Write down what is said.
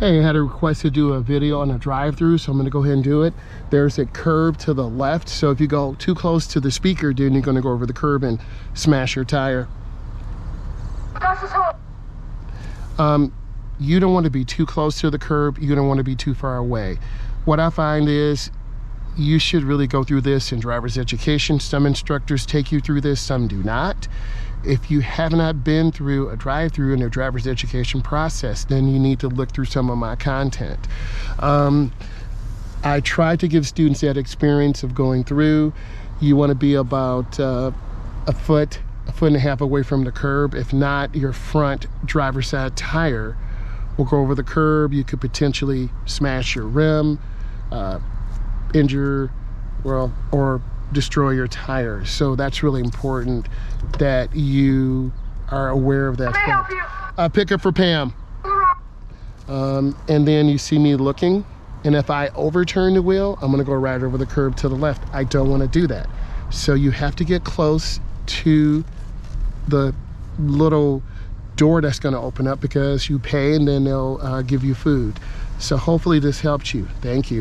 Hey, I had a request to do a video on a drive-through, so I'm going to go ahead and do it. There's a curb to the left, so if you go too close to the speaker, then you're going to go over the curb and smash your tire. You don't want to be too close to the curb. You don't want to be too far away. What I find is you should really go through this in driver's education. Some instructors take you through this, some do not. If you have not been through a drive-through in their driver's education process, then you need to look through some of my content. I try to give students that experience of going through. You want to be about a foot and a half away from the curb. If not, your front driver's side tire will go over the curb. You could potentially smash your rim, injure, or destroy your tires. So that's really important that you are aware of that. Can I help you? Pick up for Pam. And then you see me looking, and if I overturn the wheel, I'm gonna go right over the curb to the left. I don't wanna do that. So you have to get close to the little door that's gonna open up because you pay and then they'll give you food. So hopefully this helped you. Thank you.